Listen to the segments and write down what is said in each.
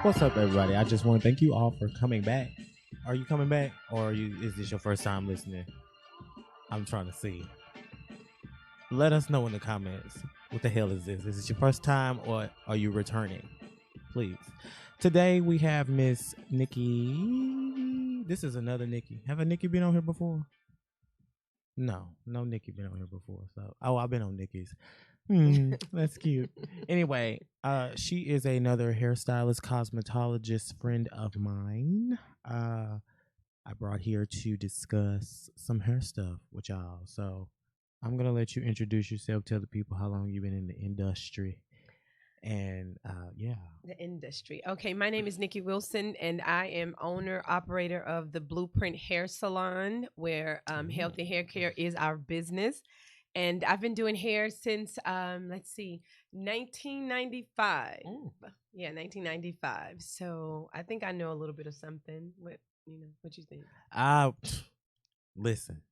What's up, everybody? I just want to thank you all for coming back. Are you coming back, or is this your first time listening? I'm trying to see. Let us know in the comments. What the hell is this? Is this your first time, or are you returning? Please. Today we have Miss Nikki. This is another Nikki. Have a Nikki been on here before? No Nikki been on here before. So, I've been on Nikki's. That's cute. Anyway, she is another hairstylist, cosmetologist friend of mine. I brought here to discuss some hair stuff with y'all. So I'm gonna let you introduce yourself, tell the people how long you've been in the industry, and The industry. Okay, my name is Nikki Wilson, and I am owner operator of the Blueprint Hair Salon, where healthy hair care is our business. And I've been doing hair since 1995. Ooh. Yeah, 1995. So I think I know a little bit of something. What you think? Listen,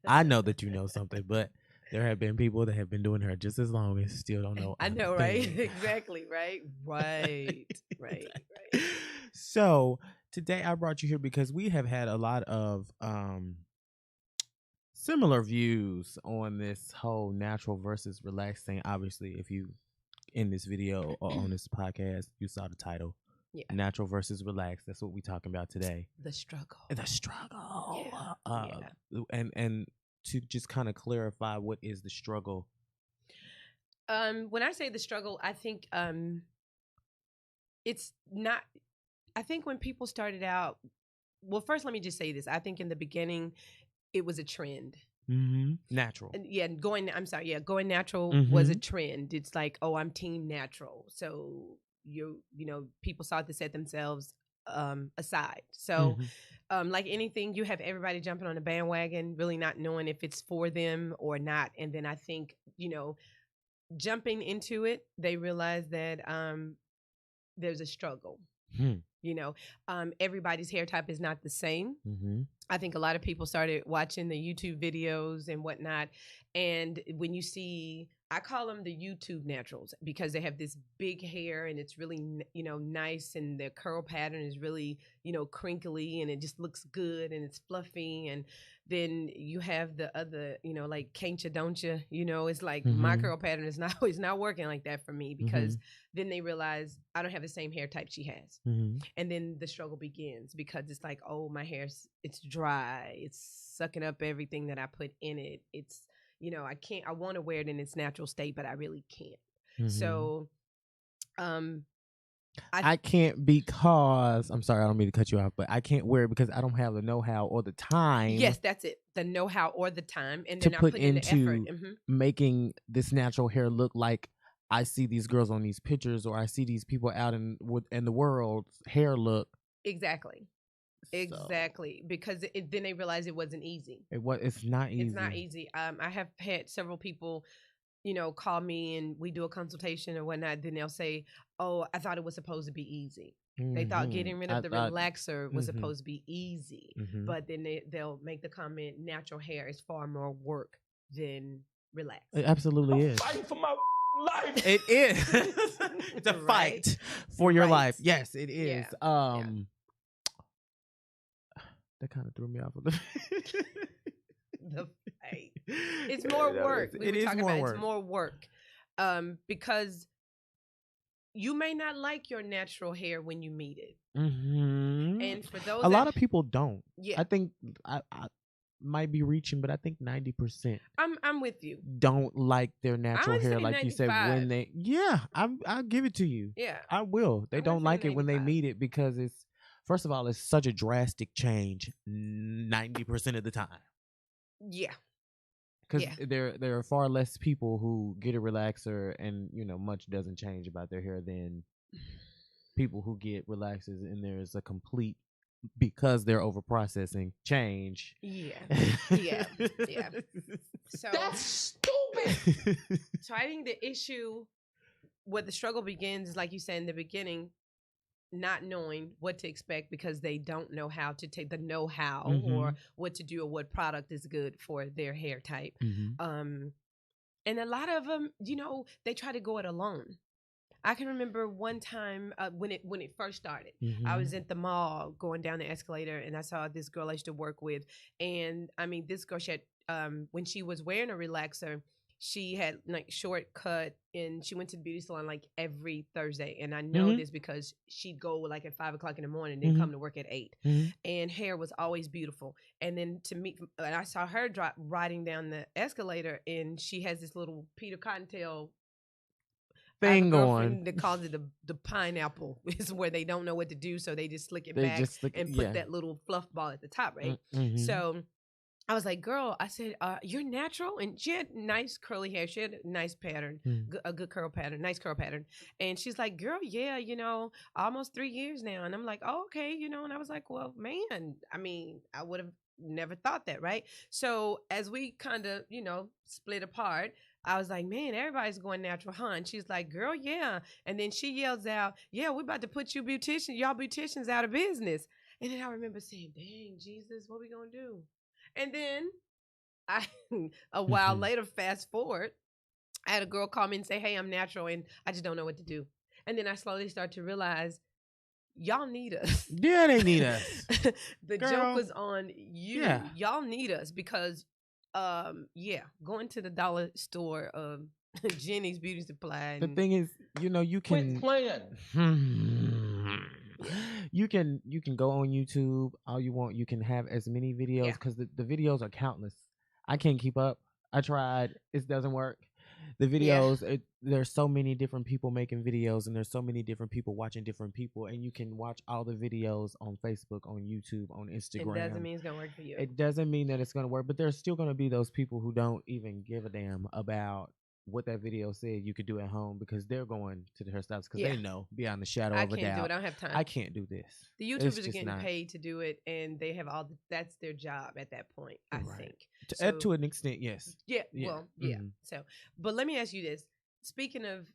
I know that you know something, but there have been people that have been doing hair just as long and still don't know. I know, right? Exactly, right? Right. So today I brought you here because we have had a lot of similar views on this whole natural versus relaxed thing. Obviously, if you in this video or on this podcast, you saw the title. Yeah. Natural versus relaxed. That's what we're talking about today. The struggle. Yeah. And to just kind of clarify, what is the struggle? When I say the struggle, I think it's not. I think when people started out, well, first let me just say this. I think in the beginning, it was a trend. Natural. Going natural was a trend. It's like, oh, I'm team natural. So people start to set themselves aside. So like anything, you have everybody jumping on the bandwagon, really not knowing if it's for them or not. And then I think, jumping into it, they realize that there's a struggle. Everybody's hair type is not the same. I think a lot of people started watching the YouTube videos and whatnot. And when you see, I call them the YouTube naturals because they have this big hair and it's really, nice, and their curl pattern is really, crinkly, and it just looks good and it's fluffy. And then you have the other, like can't you, don't you? It's like my curl pattern is not working like that for me, because then they realize I don't have the same hair type she has. And then the struggle begins, because it's like, oh, my hair's, it's dry. It's sucking up everything that I put in it. It's, I want to wear it in its natural state, but I really can't. So, I can't, because I'm sorry, I don't mean to cut you off, but I can't wear it because I don't have the know-how or the time. Yes, that's it. The know-how or the time, and to then put I put in the into effort. making this natural hair look like I see these girls on these pictures, or I see these people out in the world hair look. Exactly. Because then they realized it wasn't easy. It's not easy. It's not easy. I have had several people, call me and we do a consultation or whatnot. Then they'll say, oh, I thought it was supposed to be easy. They thought getting rid of the relaxer was supposed to be easy. But then they'll make the comment, natural hair is far more work than relaxed. It absolutely is. Fighting for my life. It is. It's a fight for your life. Yes, it is. Yeah. That kind of threw me off a little. The fight. It's more work. It is more work. It's more work. Because you may not like your natural hair when you meet it. And for those, a lot of people don't. Yeah. I think I might be reaching, but I think 90%. I'm with you. Don't like their natural hair, like 95. you said. When they, I'll give it to you. Yeah, I will. They don't like it when they meet it, because it's, first of all, it's such a drastic change 90% of the time. Yeah. Because there are far less people who get a relaxer and, much doesn't change about their hair than people who get relaxers, and there's a complete, because they're over processing, change. Yeah. So That's stupid. So I think the issue, where the struggle begins, is like you said in the beginning, not knowing what to expect, because they don't know how to take the know-how or what to do or what product is good for their hair type. And a lot of them, they try to go it alone. I can remember one time when it first started. I was at the mall going down the escalator, and I saw this girl I used to work with, and I mean, this girl, she had when she was wearing a relaxer, she had like short cut, and she went to the beauty salon like every Thursday. And I know this because she'd go like at 5 o'clock in the morning, and then come to work at 8. And hair was always beautiful. And then and I saw her riding down the escalator, and she has this little Peter Cottontail thing going. That calls it the pineapple is where they don't know what to do, so they just slick it back and put that little fluff ball at the top, right? So I was like, girl, I said, you're natural? And she had nice curly hair. She had a nice pattern, a good curl pattern, nice curl pattern. And she's like, girl, yeah, almost 3 years now. And I'm like, oh, okay, and I was like, well, man, I mean, I would have never thought that, right? So as we kind of, split apart, I was like, man, everybody's going natural, huh? And she's like, girl, yeah. And then she yells out, yeah, we're about to put y'all beauticians out of business. And then I remember saying, dang, Jesus, what we going to do? And then a while later, fast forward, I had a girl call me and say, hey, I'm natural and I just don't know what to do. And then I slowly start to realize, y'all need us. Yeah, they need us. The joke was on you. Yeah. Y'all need us because, going to the dollar store, Jenny's Beauty Supply. The thing is, you can... Quit playing. You can go on YouTube all you want. You can have as many videos because the videos are countless. I can't keep up. I tried. It doesn't work. The videos, there's so many different people making videos, and there's so many different people watching different people, and you can watch all the videos on Facebook, on YouTube, on Instagram. It doesn't mean it's going to work for you. It doesn't mean that it's going to work, but there's still going to be those people who don't even give a damn about what that video said you could do at home because they're going to the hairstylists because they know beyond the shadow of a doubt. I can't do it. I don't have time. I can't do this. The YouTubers are getting paid to do it, and they have that's their job at that point, I think. To an extent, yes. Yeah. Well, yeah. So, but let me ask you this. Speaking of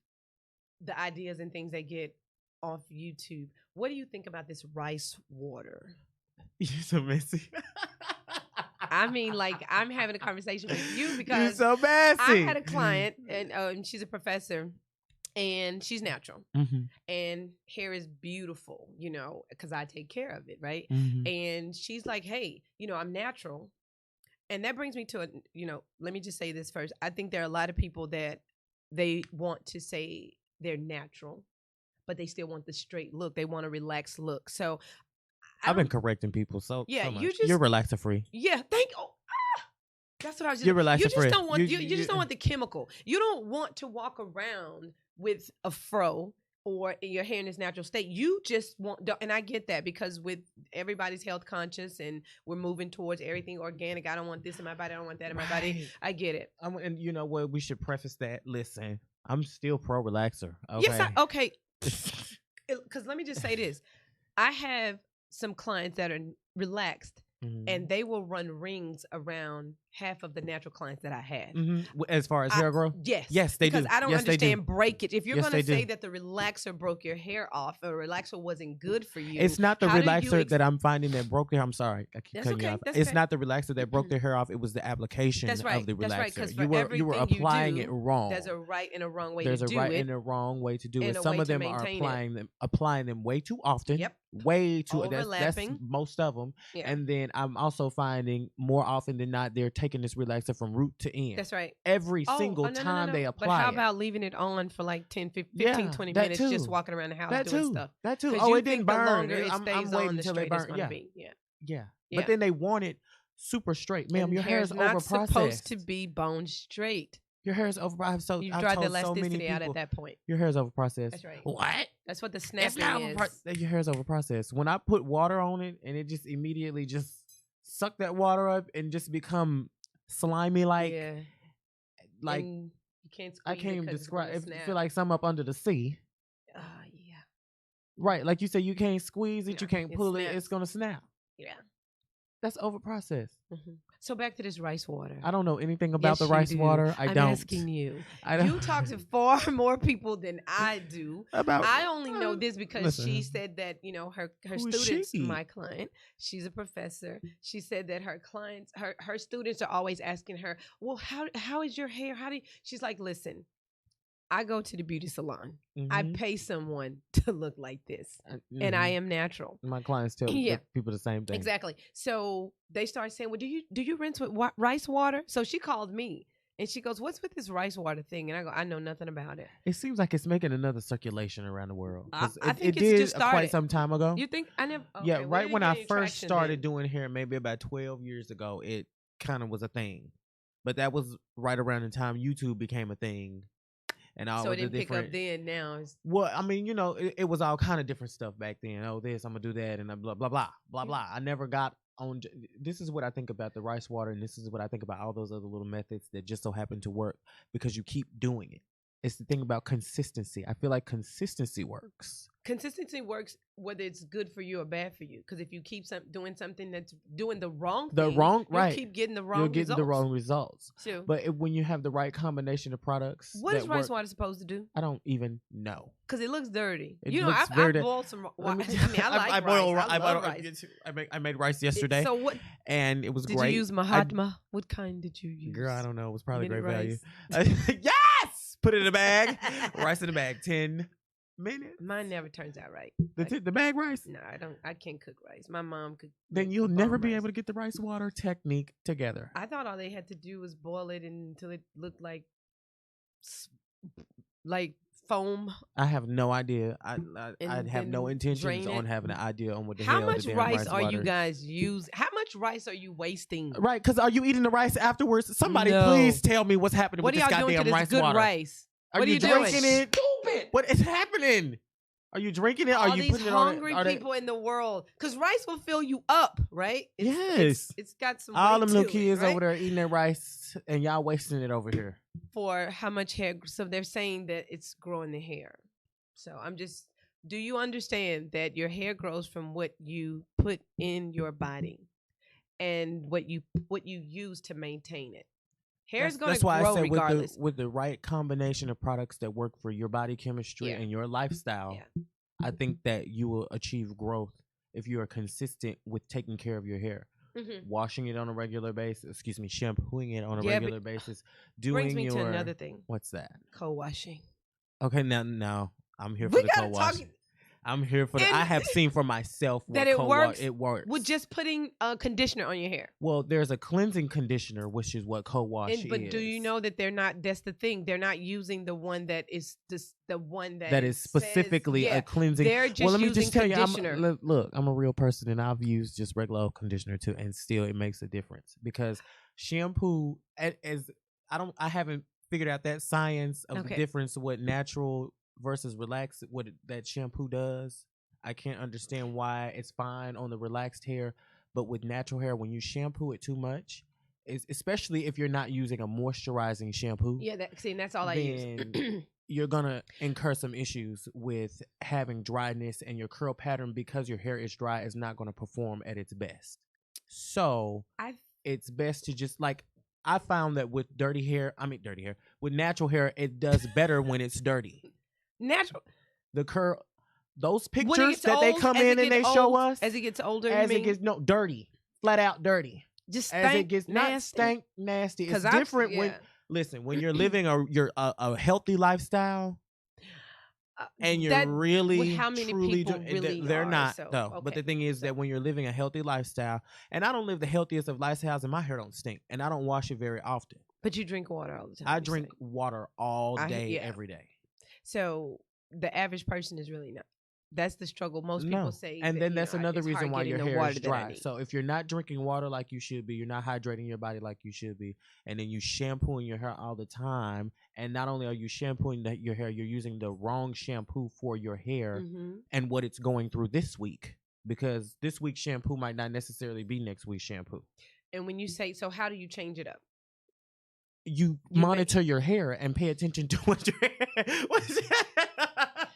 the ideas and things they get off YouTube, what do you think about this rice water? You're so messy. I mean, like, I'm having a conversation with you because you're so messy. I had a client, and she's a professor, and she's natural, and hair is beautiful, because I take care of it, right? And she's like, hey, I'm natural. And that brings me to let me just say this first. I think there are a lot of people that they want to say they're natural, but they still want the straight look. They want a relaxed look. So I've been correcting people so much. You're relaxer free. Yeah, that's what I was just. You're relaxer free. You just don't want you just don't want the chemical. You don't want to walk around with a fro or your hair in its natural state. You just want, and I get that because with everybody's health conscious and we're moving towards everything organic. I don't want this in my body. I don't want that in my body. I get it. And you know what? We should preface that. Listen, I'm still pro relaxer. Okay? Yes, okay. Because let me just say this. I have some clients that are relaxed and they will run rings around half of the natural clients that I have. As far as hair growth? Yes, they do. Because I don't understand breakage. If you're going to say do. that the relaxer broke your hair off or relaxer wasn't good for you. It's not the relaxer that I'm finding that broke your hair. I'm sorry. I keep cutting you off. It's not the relaxer that broke their hair off. It was the application of the relaxer. That's right. Because you were applying it wrong. There's a right and a wrong way to do it. There's a right and a wrong way to do it. Some of them are applying them way too often. Yep. Way too. That's most of them. And then I'm also finding more often than not, they're taking this relaxer from root to end. That's right. Every single time they apply. But how about leaving it on for like 10, 15, 20 minutes, just walking around the house doing stuff? That too. Oh, it didn't burn. I'm waiting until it burns. Yeah. But then they want it super straight. Ma'am, your hair is over-processed. Not supposed to be bone straight. Your hair is over-processed. You drive the elasticity out at that point. Your hair is over-processed. That's right. What? That's what the snapping is. Your hair is over-processed. When I put water on it and it just immediately just suck that water up and just become slimy like and you can't I can't even describe it. Feel like some up under the sea. Right, like you said, you can't squeeze it, you can't pull it, it's gonna snap. Yeah. That's over processed. So back to this rice water. I don't know anything about the rice water. I'm asking you. You talk to far more people than I do. I only know this because she said that, her students, my client, she's a professor. She said that her clients, her students are always asking her, well, how is your hair? She's like, listen, I go to the beauty salon. Mhm. I pay someone to look like this, and I am natural. My clients tell people the same thing. Exactly. So they start saying, "Well, do you rinse with rice water?" So she called me and she goes, "What's with this rice water thing?" And I go, "I know nothing about it." It seems like it's making another circulation around the world. I think it it's did just started quite some time ago. You think I never? Yeah, Okay, right when I first started doing. doing hair, maybe about 12 years ago, it kind of was a thing. But that was right around the time YouTube became a thing. And all So it the didn't pick different, up then. Now, well, I mean, it was all kind of different stuff back then. Oh, this, I'm gonna do that, and blah blah blah blah blah. I never got on. This is what I think about the rice water, and this is what I think about all those other little methods that just so happen to work because you keep doing it. It's the thing about consistency. I feel like consistency works. Consistency works whether it's good for you or bad for you. Because if you keep doing something that's doing the wrong thing, you'll keep getting the wrong results. You're getting the wrong results. So, but when you have the right combination of products, what is rice water supposed to do? I don't even know. Because it looks dirty. I boiled some rice. I boil rice. I love rice. I made rice yesterday. So what? And it was great. Did you use Mahatma? What kind did you use? Girl, I don't know. It was probably Minute great rice. value. Yes! Put it in a bag. Rice in a bag. 10 minutes. Mine never turns out right. The bag rice? No, I don't. I can't cook rice. My mom could. Then you'll never be able to get the rice water technique together. I thought all they had to do was boil it until it looked like foam. I have no idea. I have no intentions on having an idea on what the hell. How much rice are you is. guys using? How much rice are you wasting? Right, because are you eating the rice afterwards? Somebody please tell me what's happening with this goddamn rice water. Rice? Are you drinking it? Stupid. What is happening? Are you drinking it? Are you putting it on? All these hungry people in the world, because rice will fill you up, right? Yes, it's got some. All them little kids right? over there eating their rice, and y'all wasting it over here. For how much hair? So they're saying that it's growing the hair. So do you understand that your hair grows from what you put in your body and what you use to maintain it? Hair is going to grow regardless. That's why I say with the right combination of products that work for your body chemistry and your lifestyle, I think that you will achieve growth if you are consistent with taking care of your hair. Mm-hmm. Washing it on a regular basis, shampooing it on a regular basis. Brings me to another thing. What's that? Co-washing. Okay, now I'm here for the co-washing. I'm here for I have seen for myself that it works. It works with just putting a conditioner on your hair. Well, there's a cleansing conditioner, which is what co-wash is. But do you know that they're not? That's the thing. They're not using the one that is the one that is specifically a cleansing. They're just let me using just tell conditioner. you, look, I'm a real person, and I've used just regular conditioner too, and still it makes a difference because shampoo, I haven't figured out that science of the difference what natural versus relaxed, what that shampoo does. I can't understand why it's fine on the relaxed hair, but with natural hair, when you shampoo it too much, especially if you're not using a moisturizing shampoo. Yeah, that's all I use. You're gonna incur some issues with having dryness, and your curl pattern, because your hair is dry, is not gonna perform at its best. So it's best to just I found that with with natural hair, it does better when it's dirty. Natural. The curl, those pictures that they come in and they show us as it gets older, it gets dirty, flat out dirty. Just as it gets nasty. Nasty. It's different when you're living a healthy lifestyle. And you're really, how many truly people really they're are, not so, though. But the thing is that when you're living a healthy lifestyle, and I don't live the healthiest of lifestyles, and my hair don't stink, and I don't wash it very often. But you drink water all the time. I drink water all day, every day. So the average person is really not. That's the struggle. Most people say. And then that's another reason why your hair is dry. So if you're not drinking water like you should be, you're not hydrating your body like you should be, and then you shampooing your hair all the time, and not only are you shampooing your hair, you're using the wrong shampoo for your hair and what it's going through this week, because this week's shampoo might not necessarily be next week's shampoo. And when you say, so how do you change it up? You monitor your hair and pay attention to what your hair.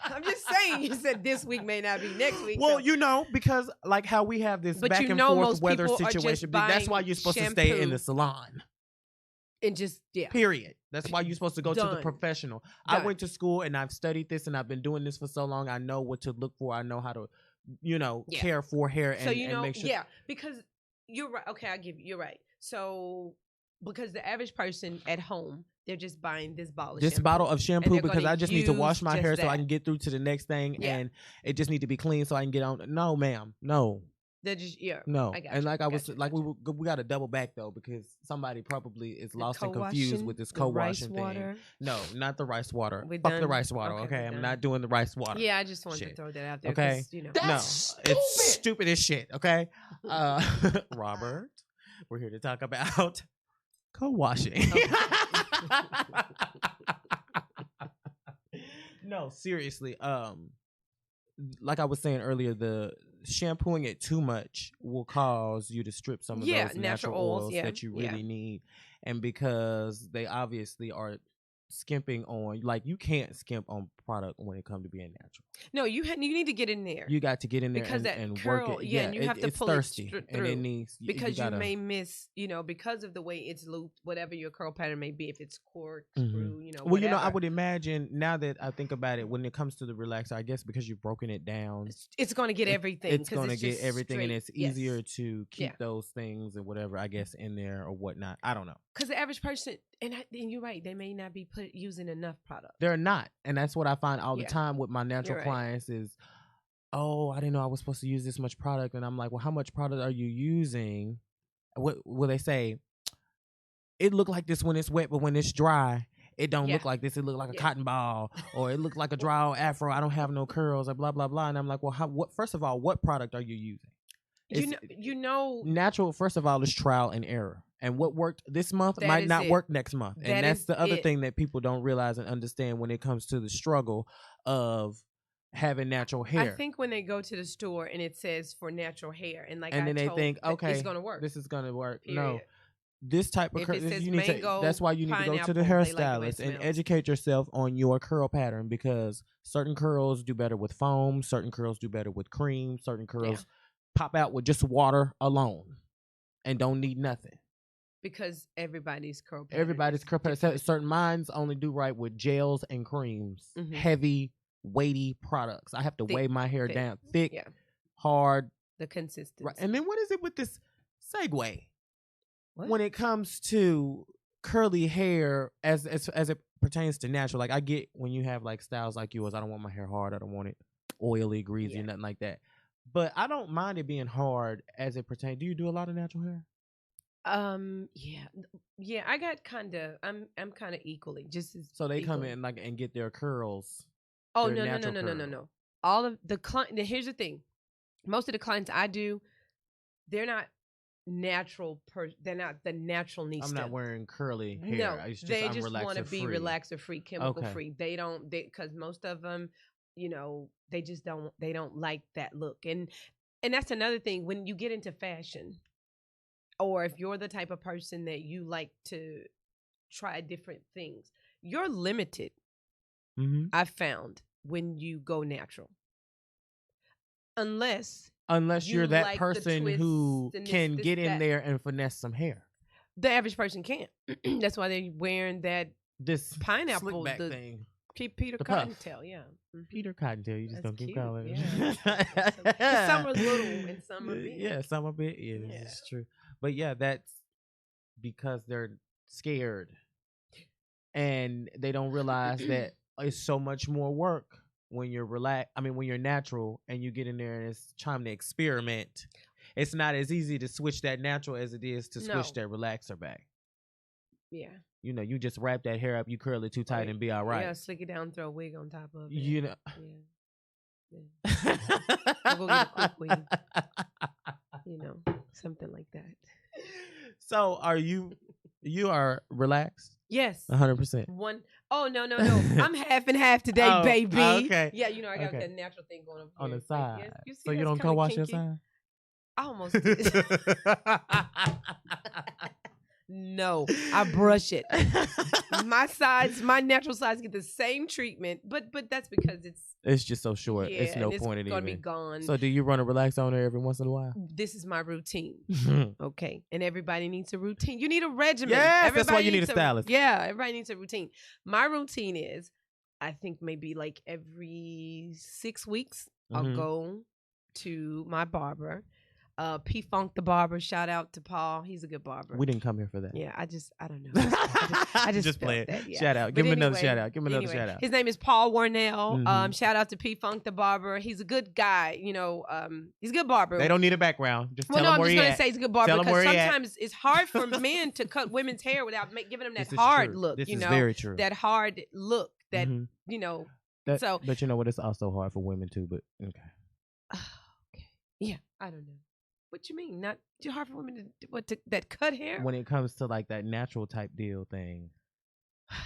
I'm just saying, you said this week may not be next week. Well, because how we have this back and forth weather situation, that's why you're supposed to stay in the salon. And just, period. That's why you're supposed to go to the professional. I went to school and I've studied this and I've been doing this for so long. I know what to look for. I know how to, care for hair and make sure. Yeah, because you're right. Okay, you're right. So because the average person at home, they're just buying this bottle of this shampoo. bottle of shampoo they're because gonna I just need to wash use my just hair so I that. can get through to the next thing, Yeah. and it just need to be clean so I can get on. No, ma'am, no. They're just No, I got and you, like I was got you, like got you. we got to double back though because somebody probably is The lost and confused co-washing, with this the rice co-washing thing. water. No, not the rice water. We Fuck the done? rice water. Okay, Okay, we I'm done. not doing the rice water. Yeah, I just wanted to Shit. throw that out there. Okay. 'Cause, you know. That's No, it's stupid. stupid as shit. Okay, Robert, we're here to talk about co-washing. Okay. No, seriously. Like I was saying earlier, the shampooing it too much will cause you to strip some of Yeah, those natural natural oils, oils yeah, that you yeah. really need, and because they obviously are skimping on, like you can't skimp on product when it comes to being natural. No, you need to get in there. You got to get in there Because that and curl, work it. yeah, and you have to it's pull it thirsty through. and it needs Because you gotta, may miss, because of the way it's looped, whatever your curl pattern may be, if it's corkscrew, Well, I whatever. would imagine now that I think about it, when it comes to the relaxer, I guess because you've broken it down, It's going to get everything. it's 'cause going to get just everything, and straight- it's easier yes. to keep Yeah. those things and whatever, I guess, in there or whatnot. I don't know. Because the average person, and you're right, they may not be using enough product. They're not, and that's what I find all the Yeah. time with my natural You're right. clients is, oh, I didn't know I was supposed to use this much product, and I'm like, well, how much product are you using? What will they say? It look like this when it's wet, but when it's dry, it don't look Yeah. like this. It look like a Yeah. cotton ball, or it look like a dry old afro. I don't have no curls, or blah blah blah. And I'm like, well, what? First of all, what product are you using? You know, Natural, first of all, is trial and error. And what worked this month That might is not it. work next month. That And that's is the other it. thing that people don't realize and understand when it comes to the struggle of having natural hair. I think when they go to the store and it says for natural hair, and like and I then they told think, that okay, it's gonna work. this is gonna work. Period. No, this type of If curl, it says you need mango, that's why you need to go to the pineapple, they like the way it hairstylist and smells. educate yourself on your curl pattern, because certain curls do better with foam, certain curls do better with cream, certain curls pop out with just water alone and don't need nothing. Because everybody's curl pattern. Everybody's is curl pattern. different. Certain minds only do right with gels and creams, Mhm. heavy, weighty products. I have to Thick, weigh my hair thick. down, thick, Yeah. hard. The consistency. Right. And then what is it with this segue? What? When it comes to curly hair as it pertains to natural, like I get when you have like styles like yours, I don't want my hair hard, I don't want it oily, greasy, Yeah. nothing like that. But I don't mind it being hard as it pertains. Do you do a lot of natural hair? Yeah, I got I'm kind of equally just as So they come equally. in like and get their curls. Oh their no, natural curl. no. All of the client. Here's the thing: most of the clients I do, they're not natural. They're not the natural nista. I'm not wearing curly hair. No, It's just, they I'm just want to be relaxer-free. relaxer free, chemical Okay. free. They don't, because most of them, they just don't. They don't like that look, and that's another thing when you get into fashion, or if you're the type of person that you like to try different things, you're limited. Mm-hmm. I've found when you go natural, unless You're you that like the person who twists and this, can this, get in that. there and finesse some hair. the average person can't. That's why they're wearing that This pineapple, slick back the thing. Peter The puff. Cottontail. Yeah, Mhm. Peter Cottontail. You just That's gonna keep cute, calling it. yeah. 'Cause some are little and some are big. Yeah, some are big. Yeah, Yeah. this is true. But yeah, that's because they're scared and they don't realize that it's so much more work when you're when you're natural and you get in there and it's time to experiment. It's not as easy to switch that natural as it is to switch No. that relaxer back. Yeah. You just wrap that hair up, you curl it too tight and be all right. Yeah, slick it down, throw a wig on top of it. You know. Yeah. We'll go get a quick wig. Something like that. So are you are relaxed? Yes. 100%. Oh no. I'm half and half today, Oh, baby. okay. Yeah, I got Okay. that natural thing going up On here. the side. Yes, see So you that's don't kinda co-wash your kinky? side? I almost did. No, I brush it. My natural sides get the same treatment, but that's because It's just so short. yeah, It's no and point in gonna be even. gone. So do you run a relax on there every once in a while? This is my routine. Okay, and everybody needs a routine. You need a regimen. Yes, that's why you need a needs stylist. Yeah, everybody needs a routine. My routine is, I think maybe like every 6 weeks, I'll Mhm. go to my barber. P Funk the barber. Shout out to Paul. He's a good barber. We didn't come here for that. Yeah, I don't know. I just play it. that, yeah. Shout out. But Give him another anyway, shout out. Give him another shout out. His name is Paul Warnell. Mhm. Shout out to P Funk the barber. He's a good guy. He's a good barber. They don't need a background. Just Well, tell no, him I'm where just he gonna at. say he's a good barber Tell him because where he at. sometimes it's hard for men to cut women's hair without giving them that This is hard true. look. This you is know, very true. that hard look. That Mhm. So but you know what? It's also hard for women too. But okay. okay, yeah, I don't know. What you mean? Not too hard for women to that cut hair? When it comes to like that natural type deal thing.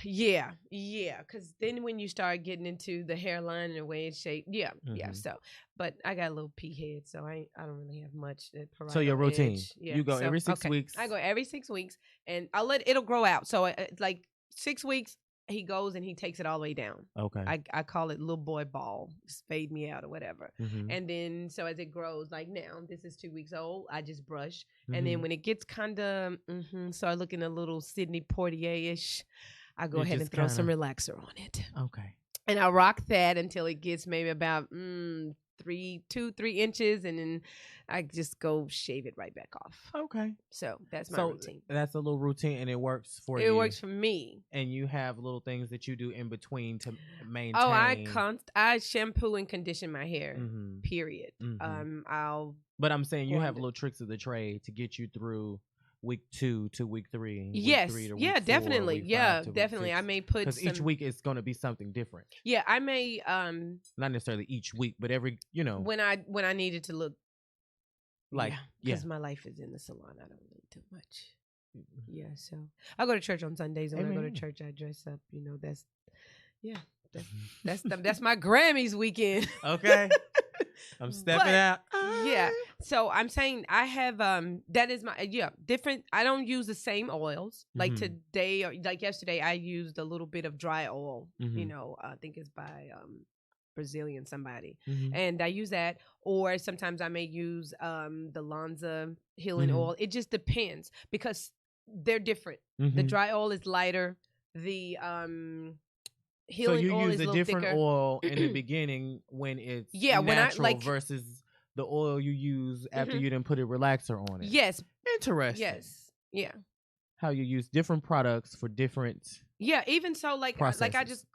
Yeah. Because then when you start getting into the hairline and the way it's shaped, yeah. Mhm. So, but I got a little pea head, so I don't really have much. So your routine, yeah. you go so, every 6 okay. weeks. I go every 6 weeks, and it'll grow out. So like 6 weeks, he goes and he takes it all the way down. Okay. I call it little boy ball, just fade me out or whatever. Mhm. And then so as it grows, like now, this is 2 weeks old. I just brush, and Mhm. then when it gets kind of start looking a little Sidney Poitier-ish, I go You ahead and just throw some kinda- relaxer on it. Okay. And I rock that until it gets maybe about 3 inches, and then I just go shave it right back off. Okay. So that's my So routine. that's a little routine, and it works for you. It works for me. And you have little things that you do in between to maintain. Oh, I shampoo and condition my hair. Mhm. Period. Mhm. But I'm saying you go have on. little tricks of the trade to get you through week 2 to week 3. Yes. Week 3 to Yeah, week 4, definitely. week 5 Yeah, to week definitely. 6. I may put Because each week is going to be something different. Yeah, I may Not necessarily each week, but every when I needed to look like because my life is in the salon. I don't really do much. Yeah, so I go to church on Sundays, and when I go to Amen. church, I dress up. That's my Grammys weekend. Okay. I'm stepping But, out. Yeah. So I'm saying I have that is my different. I don't use the same oils. Like Mhm. today or like yesterday, I used a little bit of dry oil. Mhm. I think it's by Brazilian somebody, Mhm. and I use that. Or sometimes I may use the Lanza healing Mhm. oil. It just depends because they're different. The Mhm. dry oil is lighter. The So healing you oil use is a a little different thicker. oil in the beginning when it's Yeah, when I, natural like- versus the oil you use after Mhm. you didn't put a relaxer on it. Yes. Interesting. Yes. Yeah. How you use different products for different. Yeah, even so, like I Processes. just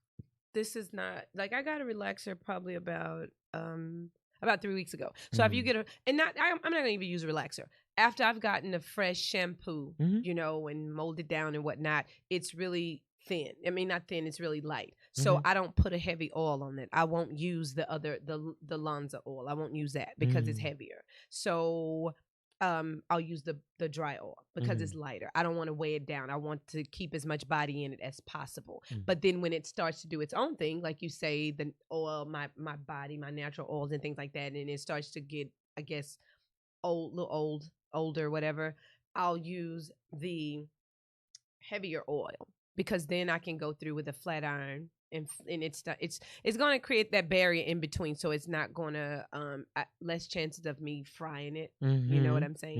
this is not like I got a relaxer probably about 3 weeks ago. So if you Mhm. get I'm not gonna even use a relaxer after I've gotten a fresh shampoo, Mhm. and molded down and whatnot. It's really thin. I mean, not thin. It's really light. So I don't put a heavy oil on it. I won't use the Lanza oil. I won't use that because it's heavier. So I'll use the dry oil because it's lighter. I don't want to weigh it down. I want to keep as much body in it as possible. But then when it starts to do its own thing, like you say, the oil, my body, my natural oils and things like that, and it starts to get, I guess, older, whatever, I'll use the heavier oil because then I can go through with a flat iron. And it's going to create that barrier in between, so it's not going to less chances of me frying it. You know what I'm saying?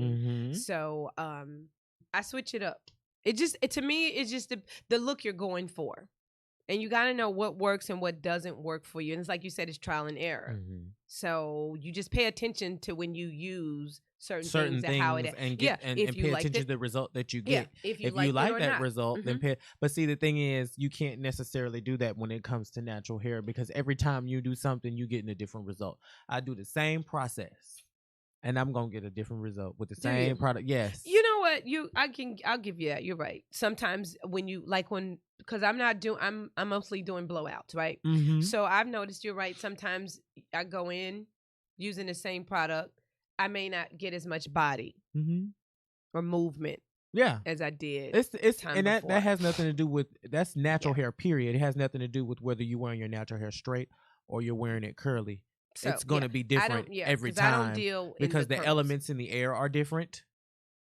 Mhm. So I switch it up. To me, it's just the look you're going for, and you got to know what works and what doesn't work for you. And it's like you said, it's trial and error. Mhm. So you just pay attention to when you use certain Certain things and how it and if and you pay liked attention it, to the result that you yeah, get. if you If like you like it or that not. result, then pay. But see, the thing is, you can't necessarily do that when it comes to natural hair because every time you do something, you get a different result. I do the same process, and I'm gonna get a different result with the Do you? same product. Yes. You know what? I'll give you that. You're right. Sometimes because I'm mostly doing blowouts, right? Mhm. So I've noticed you're right. Sometimes I go in using the same product. I may not get as much body Mhm. or movement Yeah. as I did. It's time and that before. has nothing to do with that's natural Yeah. hair. Period. It has nothing to do with whether you're wearing your natural hair straight or you're wearing it curly. So, It's going to be different every 'cause I don't time deal because in the curls. elements in the air are different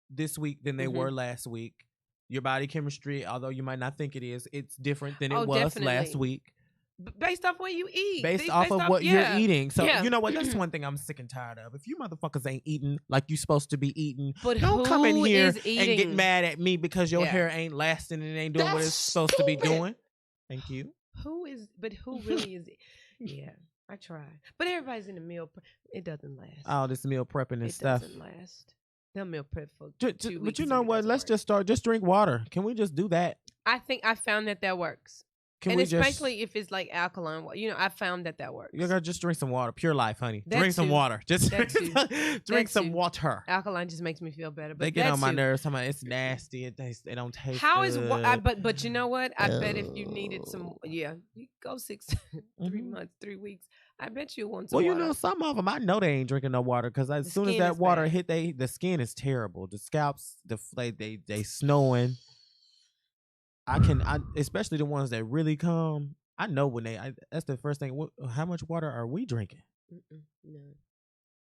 this week than they Mhm. were last week. Your body chemistry, although you might not think it is, it's different than it Oh, was last definitely. week Based off what you eat. based off of what you're eating. So Yeah. you know what? That's one thing I'm sick and tired of. If you motherfuckers ain't eating like you supposed to be eating, But don't come in who here is and get eating? mad at me because your Yeah. hair ain't lasting and ain't doing what it's That's supposed to be stupid. doing. Thank you. Who really is? Yeah. I try, but everybody's in the meal. It doesn't last. All this meal prepping and it stuff. Doesn't last. They'll meal prep for 2 weeks. But you know what? Let's just start. Just drink water. Can we just do that? I think I found that works. And especially if it's like alkaline water. You know, I found that works. You gotta just drink some water. Pure Life, honey. Drink some water. Just drink some water. Alkaline just makes me feel better. But they get on my nerves. Somebody, it's nasty. It don't taste How good. is but you know what? I bet if you needed some, you go 3 months, 3 weeks. I bet you want some water. Well, you know, some of them, I know they ain't drinking no water because as soon as that water hit, the skin is terrible. The scalps, they snowing. Especially the ones that really come. I know when that's the first thing. How much water are we drinking? No.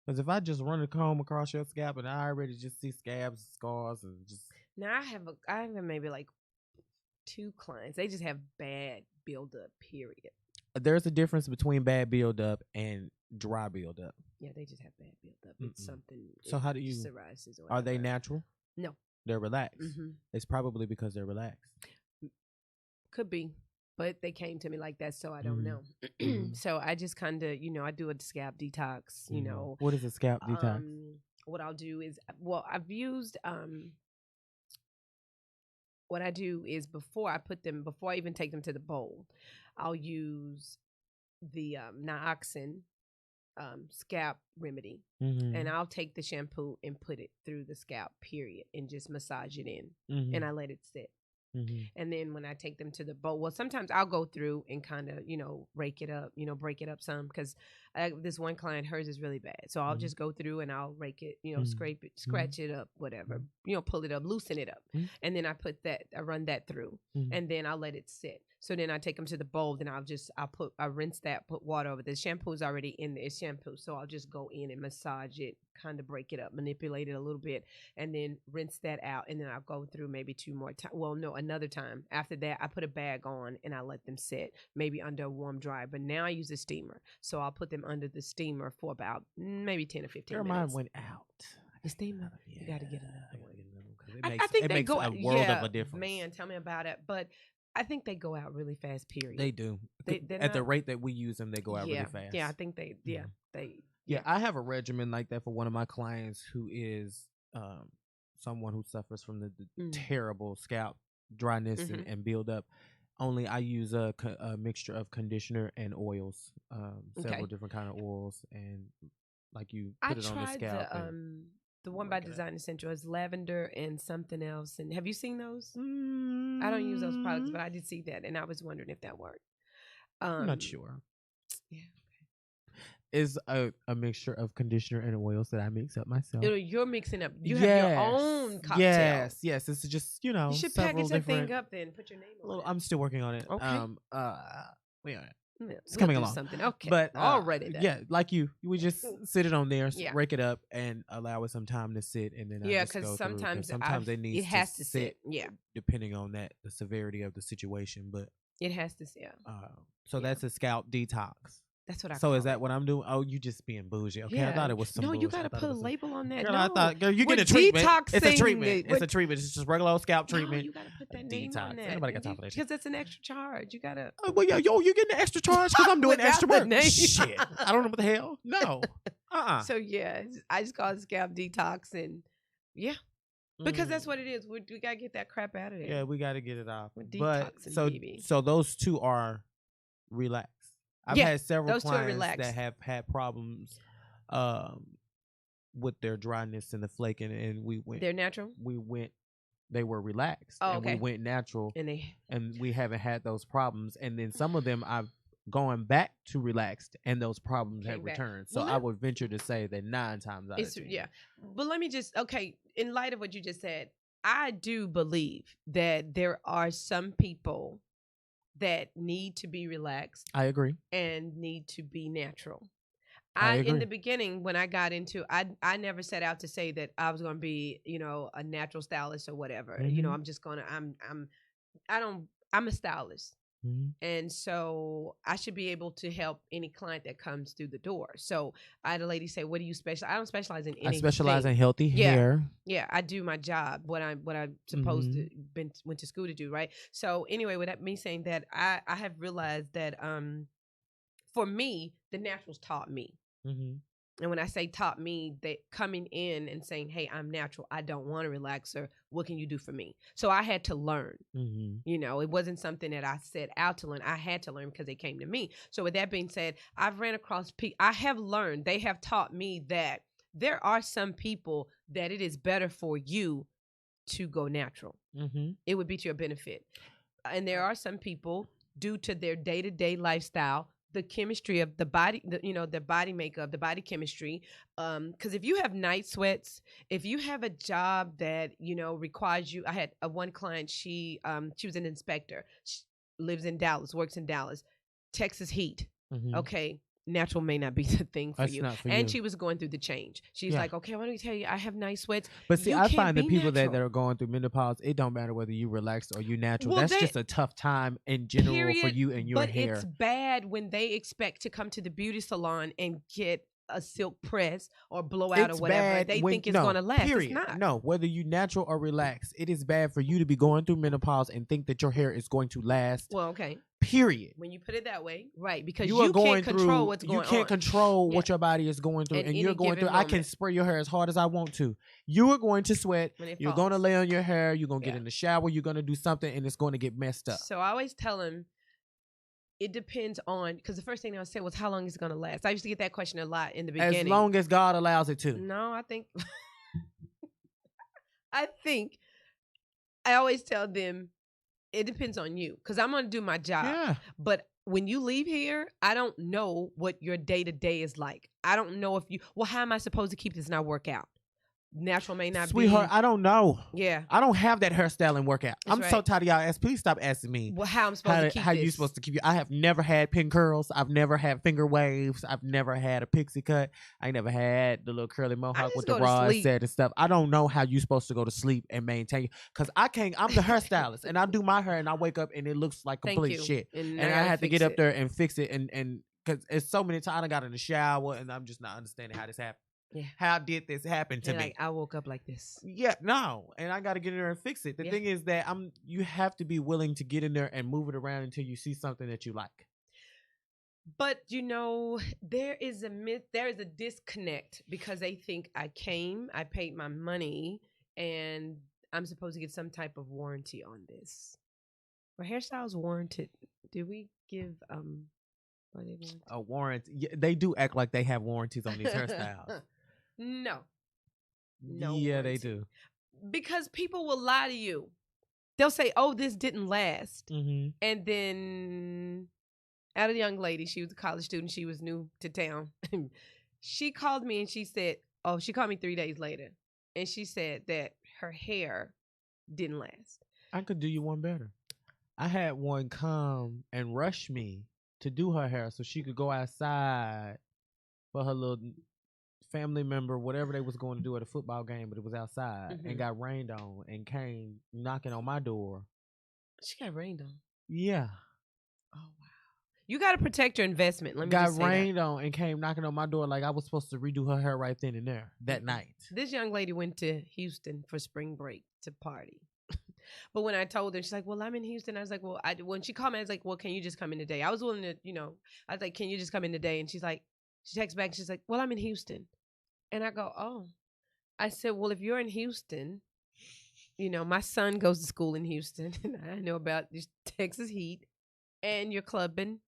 Because if I just run a comb across your scalp and I already just see scabs, scars, and just. Now I have maybe like 2 clients. They just have bad buildup. Period. There's a difference between bad buildup and dry buildup. Yeah, they just have bad buildup. It's something. So how do you? Psoriasis or are they natural? No. They're relaxed. It's probably because they're relaxed. Could be, but they came to me like that, so I don't know. So I just kind of, I do a scalp detox. You know, what is a scalp detox? What I'll do is, I've used. What I do is before I even take them to the bowl, I'll use the Nioxin scalp remedy, and I'll take the shampoo and put it through the scalp, period, and just massage it in, and I let it sit. And then when I take them to the bowl, sometimes I'll go through and kind of, rake it up, break it up some, because this one client, hers is really bad. So I'll just go through and I'll rake it, scrape it, scratch it up, whatever, pull it up, loosen it up. And then I run that through, and then I'll let it sit. So then I take them to the bowl, then I rinse that, put water over. The shampoo is already in there, shampoo. So I'll just go in and massage it, kind of break it up, manipulate it a little bit, and then rinse that out. And then I'll go through maybe 2 more times. Well, no, another time. After that, I put a bag on and I let them sit, maybe under a warm dryer. But now I use a steamer. So I'll put them under the steamer for about maybe 10 or 15 minutes. Mine went out. The steamer? Yeah, you got to get another one. I think it makes a world of a difference. Man, tell me about it. But I think they go out really fast, period. They do. At the rate that we use them, they go out really fast. Yeah, I think they, I have a regimen like that for one of my clients who is someone who suffers from the terrible scalp dryness and buildup. Only I use a mixture of conditioner and oils, several different kind of oils, and like you put it on the scalp. The one by Design Essential is lavender and something else. And have you seen those? I don't use those products, but I did see that, and I was wondering if that worked. I'm not sure. Yeah. Is a mixture of conditioner and oils that I mix up myself. You're mixing up. You have your own cocktail. Yes. It's just you should package that thing up then. Put your name on it. I'm still working on it. Okay. It's coming along. Something. Okay. But already. Yeah, like we just sit it on there, rake it up, and allow it some time to sit, and then because sometimes it has to sit. Yeah. Depending on the severity of the situation, but it has to sit. So that's a scalp detox. That's what I. So is that what I'm doing? Oh, you just being bougie. Okay, I thought it was some. No, you got to put a label on that. Girl, I thought, girl, you get a treatment. It's a treatment. It's a treatment. It's just regular old scalp treatment. No, you got to put that name on that. Nobody got time for that. Because it's an extra charge. You got to. Oh, well, you getting the extra charge because I'm doing extra work. Shit, I don't know what the hell. No. So I just call it scalp detox, and because that's what it is. We got to get that crap out of there. Yeah, we got to get it off. But so those two are relaxed. I've had several clients that have had problems with their dryness and the flaking, and we went. They're natural? They were relaxed. Oh, and we went natural, and we haven't had those problems. And then some of them I've gone back to relaxed, and those problems have returned. So I would venture to say that 9 times out of 10. Yeah. But let me just, in light of what you just said, I do believe that there are some people that need to be relaxed. I agree. And need to be natural. I agree. In the beginning, when I got into, I never set out to say that I was going to be, a natural stylist or whatever. I'm just going to, I'm a stylist. And so I should be able to help any client that comes through the door. So I had a lady say, what do you specialize? I don't specialize in anything. I specialize in healthy hair. Yeah, I do my job, what I'm supposed to went to school to do, right? So anyway, with me saying that, I have realized that for me, the naturals taught me. Mm-hmm. And when I say taught me, they coming in and saying, hey, I'm natural. I don't want to relax, or what can you do for me? So I had to learn. Mm-hmm. You know, it wasn't something that I set out to learn. I had to learn because they came to me. So with that being said, I've ran across people. I have learned. They have taught me that there are some people that it is better for you to go natural. Mm-hmm. It would be to your benefit. And there are some people, due to their day-to-day lifestyle, the chemistry of the body, the body makeup, the body chemistry. Because if you have night sweats, if you have a job that, requires you, I had one client, she was an inspector. She lives in Dallas, works in Dallas, Texas heat. Mm-hmm. Okay. Natural may not be the thing for That's you. not for and you. she was going through the change. She's like, okay, why don't you tell you, I have night sweats. But see, You I can't find the be people that natural. are going through menopause, it don't matter whether you relaxed or you natural. Well, That's just a tough time in general for Period, you and your but hair. it's bad when they expect to come to the beauty salon and get a silk press or blowout It's or whatever. bad They when- think it's no, going to last. Period. It's not. No, whether you natural or relaxed, it is bad for you to be going through menopause and think that your hair is going to last. Well, okay. Period. When you put it that way, right? Because You are you going can't control through, what's going on. You can't control what Yeah. your body is going through, At and you're any going through. given I can moment. spray your hair as hard as I want to. You are going to sweat. When it You're going to falls. lay on your hair. You're going to get Yeah. in the shower. You're going to do something, and it's going to get messed up. So I always tell them it depends on, because the first thing I said was, how long is it going to last? I used to get that question a lot in the beginning. As long as God allows it to. No, I think I always tell them it depends on you, because I'm going to do my job. Yeah. But when you leave here, I don't know what your day-to-day is like. I don't know if how am I supposed to keep this not work out? Natural may not Sweetheart, be. I don't know. Yeah. I don't have that hairstyling workout. That's I'm so right. tired of y'all asking. Please stop asking me. Well, how I'm supposed to keep How this. you supposed to keep you? I have never had pin curls. I've never had finger waves. I've never had a pixie cut. I never had the little curly mohawk just with the go to rod sleep. set and stuff. I don't know how you supposed to go to sleep and maintain. Because I can't. I'm the hairstylist, and I do my hair, and I wake up and it looks like Thank complete you. shit. And And I gotta had to fix get up it. there and fix it, and because it's so many times I got in the shower, and I'm just not understanding how this happened. Yeah. How did this happen to And me? like, I woke up like this. Yeah, no, and I got to get in there and fix it. The Yeah. thing is that you have to be willing to get in there and move it around until you see something that you like. But there is a disconnect, because they think I paid my money, and I'm supposed to get some type of warranty on this. Were hairstyles warranted? Did we give are they warranted? A warranty? Yeah, they do act like they have warranties on these hairstyles. No. No yeah, warranty. they do. Because people will lie to you. They'll say, "Oh, this didn't last," Mm-hmm. and then I had a young lady. She was a college student. She was new to town. She called me and she said, she called me 3 days later, and she said that her hair didn't last. I could do you one better. I had one come and rush me to do her hair so she could go outside for her little family member, whatever they was going to do at a football game, but it was outside Mhm. and got rained on and came knocking on my door. She got rained on. Yeah. Oh wow! You got to protect your investment. Let me Got just say that. rained on and came knocking on my door like I was supposed to redo her hair right then and there that night. This young lady went to Houston for spring break to party. But when I told her, she's like, "Well, I'm in Houston." I was like, "Well," when she called me, I was like, "Well, can you just come in today?" I was willing to, I was like, "Can you just come in today?" And she's like, she texts back, she's like, "Well, I'm in Houston." And I go, "Oh." I said, "Well, if you're in Houston, my son goes to school in Houston, and I know about this Texas heat, and you're clubbing.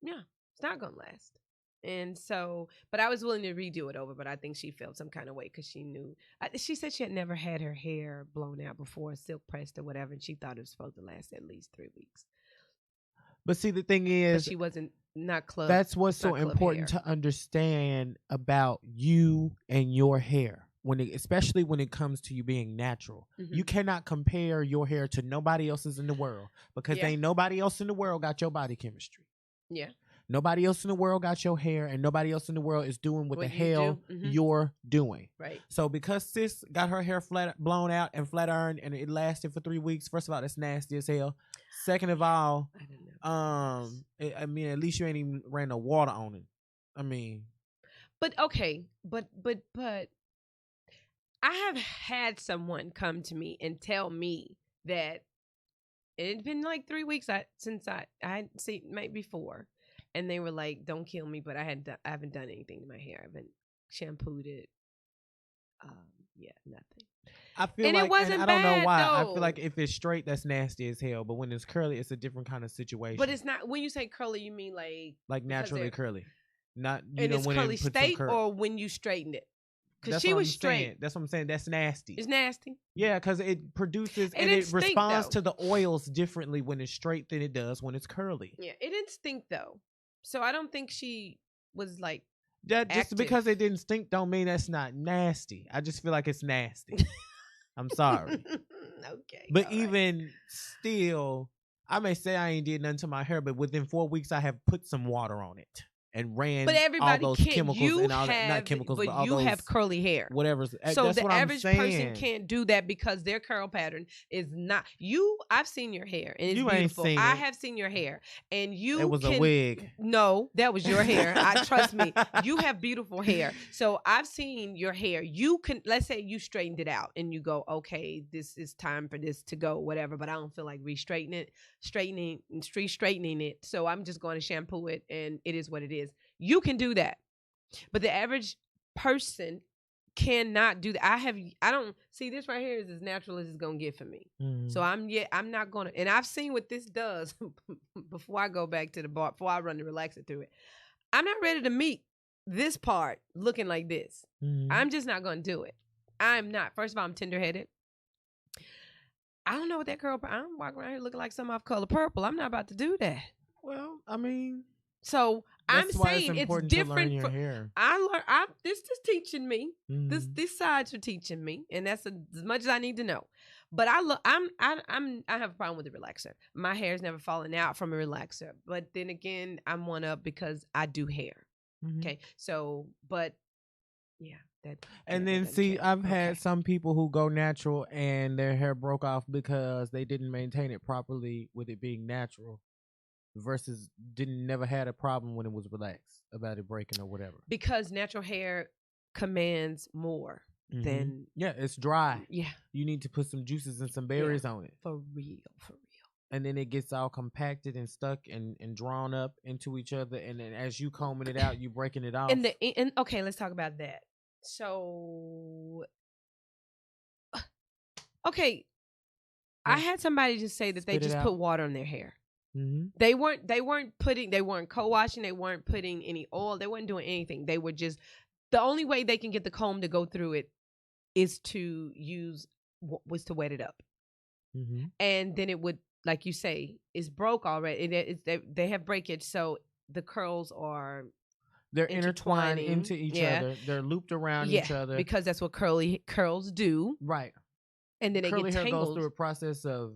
Yeah, it's not going to last." And so, but I was willing to redo it over, but I think she felt some kind of way because she knew. She said she had never had her hair blown out before, silk pressed or whatever, and she thought it was supposed to last at least 3 weeks. But see, the thing But is, she wasn't not club. that's what's it's so not club important hair. to understand about you and your hair. Especially when it comes to you being natural, Mhm. you cannot compare your hair to nobody else's in the world because Yeah. ain't nobody else in the world got your body chemistry. Yeah. Nobody else in the world got your hair, and nobody else in the world is doing what the What you hell do. Mhm. you're doing. Right. So because sis got her hair blown out and flat ironed, and it lasted for 3 weeks. First of all, that's nasty as hell. Second of all, I don't know. I mean, at least you ain't even ran no water on it. I mean, But okay, but I have had someone come to me and tell me that it had been like 3 weeks since I hadn't seen maybe 4, and they were like, "Don't kill me," but I haven't done anything to my hair. I haven't shampooed it. Yeah, nothing. I feel And it like, wasn't and I don't know bad, why. I though. feel like if it's straight, that's nasty as hell. But when it's curly, it's a different kind of situation. But it's not. When you say curly, you mean like naturally they're- curly, not you and know it's when curly they put state some curl. or when you straighten it. Because That's she what was I'm straight. saying. That's what I'm saying. That's nasty. It's nasty. Yeah, because it produces and didn't it stink, responds though. to the oils differently when it's straight than it does when it's curly. Yeah, it didn't stink though. So I don't think she was like. That just Active. because it didn't stink don't mean that's not nasty. I just feel like it's nasty. I'm sorry. Okay. But all right. even still, I may say I ain't did nothing to my hair, but within 4 weeks I have put some water on it and ran But everybody all those can't. chemicals You and all have, that, not chemicals, but all you those have curly hair. whatever. So That's the what I'm average saying. person can't do that because their curl pattern is not. I've seen your hair and it's You ain't beautiful. seen I it. have seen your hair and you. It was can, a wig. No, that was your hair. I trust me. You have beautiful hair. So I've seen your hair. You can. Let's say you straightened it out and you go, okay, this is time for this to go, whatever. But I don't feel like straightening it. So I'm just going to shampoo it, and it is what it is. You can do that. But the average person cannot do that. I don't see this right here is as natural as it's gonna get for me. So I'm not gonna, and I've seen what this does before I go back to the bar, before I run the relaxer through it. I'm not ready to meet this part looking like this. I'm just not gonna do it. I'm not. First of all, I'm tender-headed. I don't know what that curl. I'm walking around here looking like something off Color Purple. I'm not about to do that. Well, I mean, so I'm that's why saying it's important different. to learn your hair. This is teaching me. These sides are teaching me, and that's as much as I need to know. But I have a problem with the relaxer. My hair's never fallen out from a relaxer. But then again, I'm one up because I do hair. Okay, so but yeah, that. And yeah, then that see, doesn't I've count. had Okay. some people who go natural and their hair broke off because they didn't maintain it properly with it being natural, versus never had a problem when it was relaxed about it breaking or whatever. Because natural hair commands more than it's dry. yeah, You need to put some juices and some berries on it, for real. and then it gets all compacted and stuck and drawn up into each other. And then as you combing it out, you breaking it off. And okay, let's talk about that. So, okay, I had somebody just say that they Spit it just out. put water on their hair. Mm-hmm. They weren't co-washing, they weren't putting any oil, they weren't doing anything. They were just, the only way they can get the comb to go through it is to to wet it up. Mm-hmm. And then it would, like you say, it's broke already. They have breakage, so the curls are They're intertwined intertwining. into each other. They're looped around each other. because that's what curls do. Right. And then Curly they get hair tangled. goes through a process of,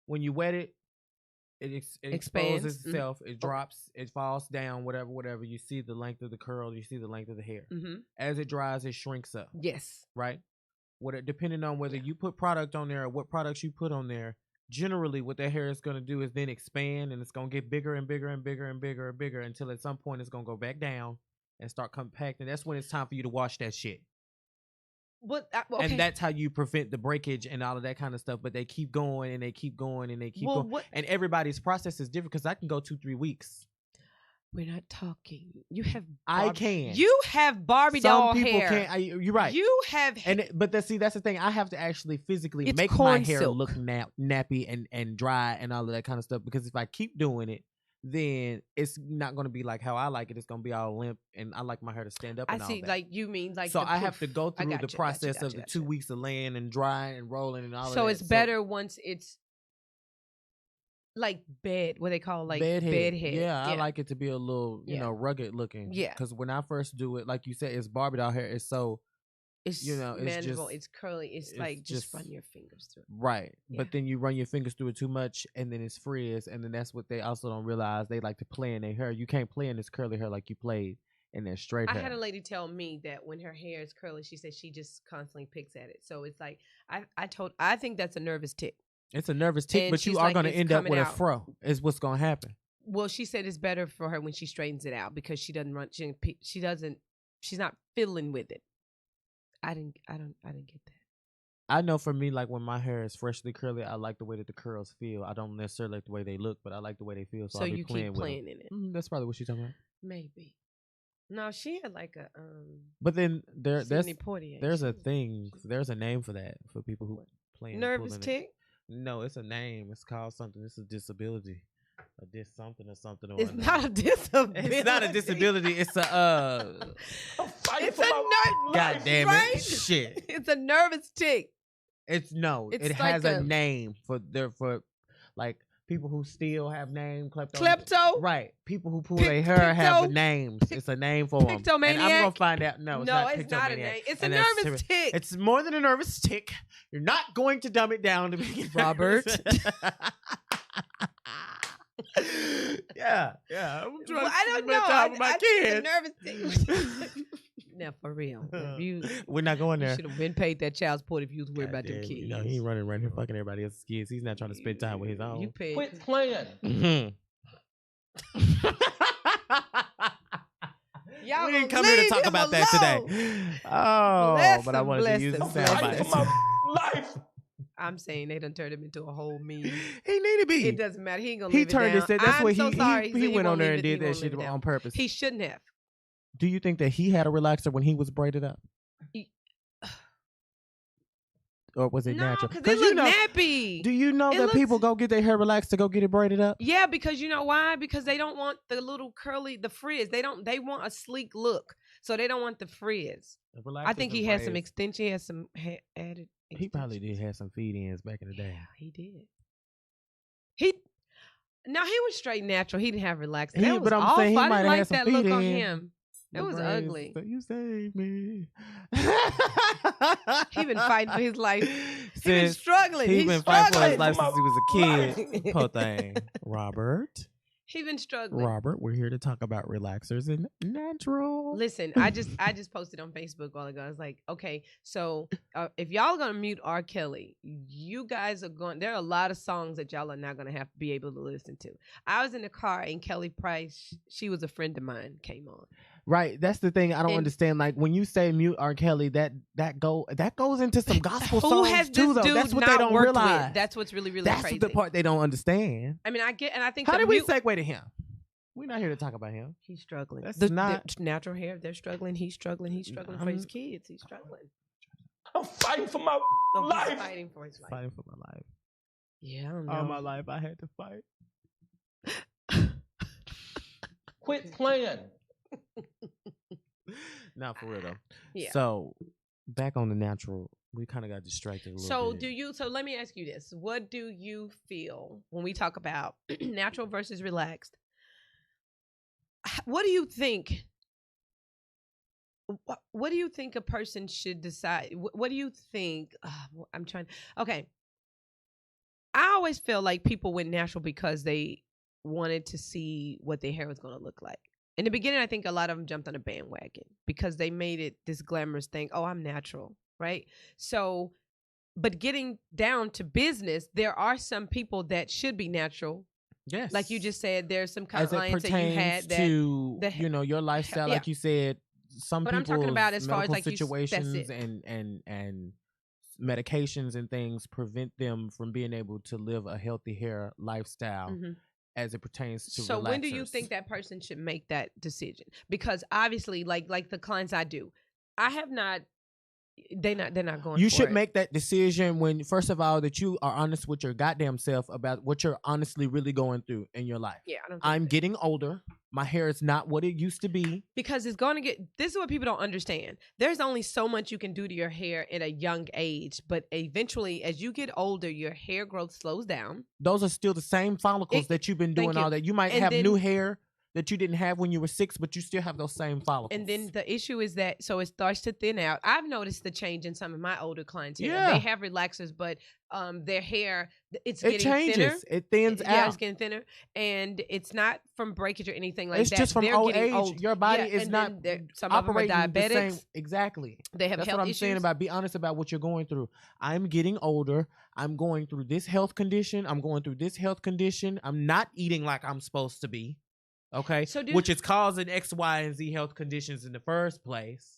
when you wet it, it Expands. exposes itself. It drops. It falls down. Whatever. You see the length of the curl. You see the length of the hair. Mm-hmm. As it dries, it shrinks up. Yes. Right. Depending on whether you put product on there or what products you put on there, generally what that hair is going to do is then expand, and it's going to get bigger and bigger and bigger and bigger and bigger until at some point it's going to go back down and start compacting. That's when it's time for you to wash that shit. But okay. And that's how you prevent the breakage and all of that kind of stuff. But they keep going and they keep going and they keep going. And everybody's process is different, because I can go 2-3 weeks. We're not talking. You have. I can. You have Barbie doll Some people hair. can't. You're right. You have. But that's the thing. I have to actually physically It's make corn my hair silk. look nappy and dry and all of that kind of stuff. Because if I keep doing it, then it's not going to be like how I like it. It's going to be all limp, and I like my hair to stand up. I And see. all that. Like you mean like. So the I have poof. to go through the Gotcha, process of the 2 weeks of laying and drying and rolling and all of that. So it's better once it's like bed, what they call like bed head. Yeah, I like it to be a little, rugged looking. Yeah. Because when I first do it, like you said, it's Barbie doll hair. It's so, it's it's manageable. just, it's curly. It's like just run your fingers through it. Right. Yeah. But then you run your fingers through it too much, and then it's frizz, and then that's what they also don't realize. They like to play in their hair. You can't play in this curly hair like you played in their straight hair. I had a lady tell me that when her hair is curly, she said she just constantly picks at it. So it's like I think that's a nervous tick. It's a nervous tick, And but you she's are like, going to it's end up coming with a out. fro. Is what's going to happen. Well, she said it's better for her when she straightens it out because she doesn't run. She's not fiddling with it. I didn't get that. I know for me, like when my hair is freshly curly, I like the way that the curls feel. I don't necessarily like the way they look, but I like the way they feel. So I'll be you playing keep with playing them. in it. That's probably what she's talking about. Maybe. No, she had like a But then there's Sidney Poitier. there's a thing. There's a name for that for people who play nervous tick. No, it's a name. It's called something. It's a disability. A something or something. Or It's not a disability. It's not a disability. It's a It's a nerve. God damn it! Right? Shit. It's a nervous tick. It's It's it has like a name for like people who still have name Klepto. Right. People who pull their hair have names. It's a name for them. Pictomaniac. And I'm gonna find out. No, It's not a name. It's a And that's nervous tick. It's more than a nervous tick. You're not going to dumb it down to be Robert. yeah. I'm trying to I don't spend know. time with my I think kids. it's a nervous tick. Now, for real. We're not going You there. should have been paid that child support if you was worried about them Goddamn, kids. You know, he ain't running around here fucking everybody else's kids. He's not trying to spend time with his own. You paid. Quit playing. Y'all We didn't gonna come here to leave talk him about that alone. today. Oh, Bless but I him, wanted to bless use him, a bless soundbite. him. For my life. I'm saying they done turned him into a whole meme. He need to be. It doesn't matter. He ain't gonna He live it turned down. and said that's I'm what so sorry. he said went on won't there live and it- he did that won't shit live it down. on purpose. He shouldn't have. Do you think that he had a relaxer when he was braided up? Or was it No, natural? because they look you know, nappy. do you know It that looks- people go get their hair relaxed to go get it braided up? Yeah, because you know why? Because they don't want the little curly, the frizz. They want a sleek look, so they don't want the frizz. I think he had some extension. He had some added. He probably did extensions. have some feed-ins back in the day. Yeah, he did. He was straight natural. He didn't have relaxed. He- That was but I'm awful. saying he I might didn't have had like some that look on feed-in. him. It was ugly. You saved me. He been fighting for his life. He been Since struggling. He He's been fighting for his struggling. life since he was a kid. Poor thing. Robert. He been struggling. Robert, we're here to talk about relaxers and natural. Listen, I just posted on Facebook a while ago. I was like, okay, so if y'all are gonna mute R. Kelly, you guys are going. There are a lot of songs that y'all are not gonna have to be able to listen to. I was in the car and Kelly Price, she was a friend of mine, came on. Right, that's the thing I don't And- understand. Like when you say mute R. Kelly, that goes into some gospel Who songs has too, this though. dude That's what not they don't worked realize. with? That's what's really That's crazy. the part they don't understand. I mean, I get, and I think How the did we mute, segue to him? We're not here to talk about him. he's struggling. That's The not- natural hair. They're struggling. He's struggling. He's struggling for his kids. He's struggling. I'm fighting for my So he's life. fighting for his life. Fighting for my life. Yeah, I don't know. All my life I had to fight. Quit playing. Not for real though. Yeah. So back on the natural, we kind of got distracted a little bit. So let me ask you this. What do you feel when we talk about natural versus relaxed? What do you think? What do you think a person should decide? What do you think? I'm trying. Okay. I always feel like people went natural because they wanted to see what their hair was going to look like. In the beginning, I think a lot of them jumped on a bandwagon because they made it this glamorous thing. Oh, I'm natural, right? So, but getting down to business, there are some people that should be natural. Yes. Like you just said, there's some as it clients that you pertains had that. to that- your lifestyle, yeah. like you said, some But I'm people's talking about as far as, medical like, that's situations it. and medications and things prevent them from being able to live a healthy hair lifestyle Mhm. as it pertains to So when do you relaxers. think that person should make that decision? Because obviously, like the clients I do, I have not. They're not going. You for should it. make that decision when, first of all, that you are honest with your goddamn self about what you're honestly really going through in your life. Yeah, I don't. Think I'm that- getting older. My hair is not what it used to be. because it's going to get. This is what people don't understand. There's only so much you can do to your hair at a young age, but eventually, as you get older, your hair growth slows down. Those are still the same follicles It- that you've been thank doing all you. that. You might And have then- new hair that you didn't have when you were 6, but you still have those same follicles. And then the issue is that so it starts to thin out. I've noticed the change in some of my older clients here. Yeah. They have relaxers, but their hair it's it getting changes. thinner. It thins Yeah, out. it's getting thinner, and it's not from breakage or anything like It's that. just from They're old getting age. old. Your body Yeah, is and not then some of them are operating the diabetics. same. Exactly. They have That's health what I'm issues. saying about be honest about what you're going through. I'm getting older. I'm going through this health condition. I'm going through this health condition. I'm not eating like I'm supposed to be. Okay. So Which is causing X, Y, and Z health conditions in the first place.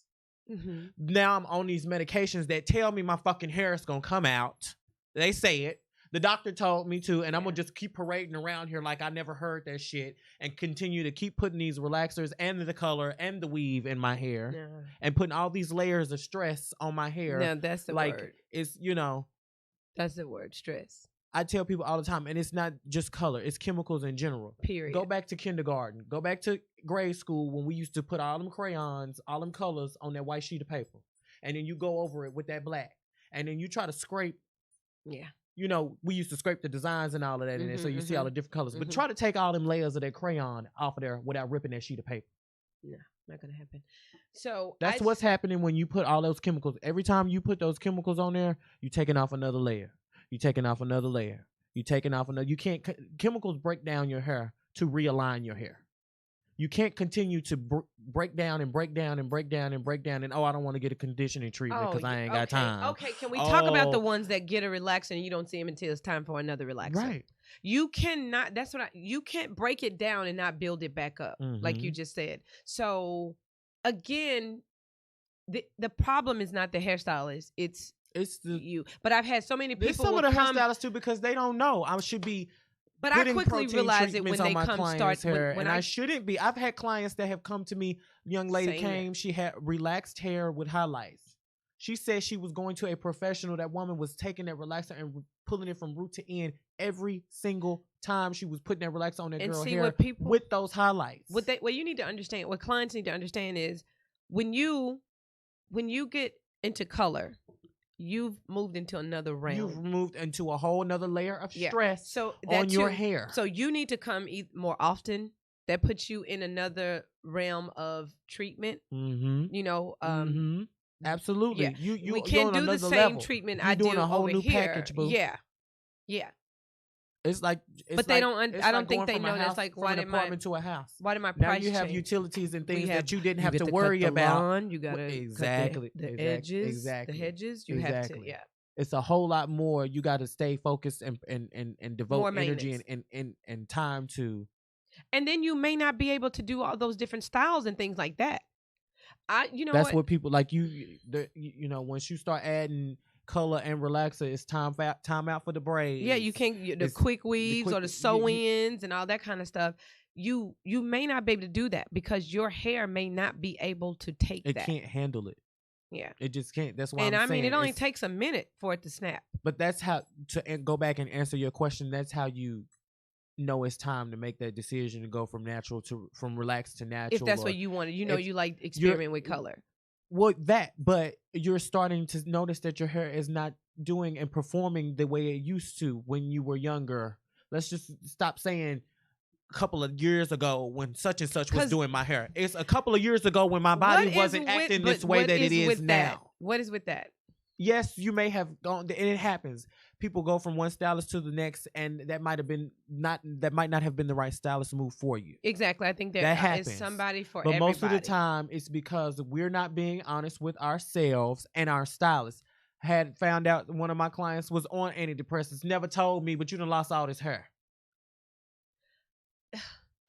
Mm-hmm. Now I'm on these medications that tell me my fucking hair is gonna come out. They say it. The doctor told me to, and I'm gonna just keep parading around here like I never heard that shit, and continue to keep putting these relaxers and the color and the weave in my hair, and putting all these layers of stress on my hair. Now that's the like word. it's That's the word, stress. I tell people all the time, and it's not just color; it's chemicals in general. Period. Go back to kindergarten. Go back to grade school when we used to put all them crayons, all them colors on that white sheet of paper, and then you go over it with that black, and then you try to scrape. Yeah. We used to scrape the designs and all of that in there, so you see all the different colors. But try to take all them layers of that crayon off of there without ripping that sheet of paper. No, not gonna happen. So that's what's happening when you put all those chemicals. Every time you put those chemicals on there, you're taking off another layer. You're taking off another layer. You're taking off another. You can't. Chemicals break down your hair to realign your hair. You can't continue to break down and break down and break down and break down and I don't want to get a conditioning treatment because I ain't got time. Okay, can we talk about the ones that get a relaxer and you don't see them until it's time for another relaxer? Right. You cannot. That's what you can't break it down and not build it back up, like you just said. So again, the problem is not the hairstylist. It's you. But I've had so many people. Some of the hairstylists too because they don't know. I should be. But I quickly realize it when they come start. When I shouldn't be. I've had clients that have come to me. Young lady came. She had relaxed hair with highlights. She said she was going to a professional. That woman was taking that relaxer and pulling it from root to end every single time she was putting that relaxer on that girl hair with those highlights. What you need to understand, what clients need to understand is when you get into color, you've moved into another realm. You've moved into a whole nother layer of stress on your hair. So you need to come more often. That puts you in another realm of treatment. Mm-hmm. Absolutely. Yeah. We can't do the same treatment I do a whole over new here. package, boo. Yeah. It's like, but they don't. I don't think they know that's like why did my apartment to a house. Why did my price price you have change? Utilities and things that you didn't have to worry about. Lawn, you gotta exactly the edges, the hedges. You have to. Yeah. It's a whole lot more. You got to stay focused and devote more energy and time to. And then you may not be able to do all those different styles and things like that. That's what people like once you start adding color and relaxer, it's time out for the braids. Yeah, you can't the quick weaves or the sew-ins and all that kind of stuff. You may not be able to do that because your hair may not be able to take that. It can't handle it. Yeah, it just can't. That's why. And I mean, it only takes a minute for it to snap. But that's how to go back and answer your question. That's how you know it's time to make that decision to go from relaxed to natural. If that's what you wanted, you like experiment with color. Well, but you're starting to notice that your hair is not doing and performing the way it used to when you were younger. Let's just stop saying a couple of years ago when such and such was doing my hair. It's a couple of years ago when my body wasn't acting this way that it is now. What is with that? Yes, you may have gone, and it happens. People go from one stylist to the next, and that might not have been the right stylist move for you. Exactly, I think that is somebody for everybody. But most of the time, it's because we're not being honest with ourselves and our stylist. Had found out one of my clients was on antidepressants, never told me, but you done lost all this hair.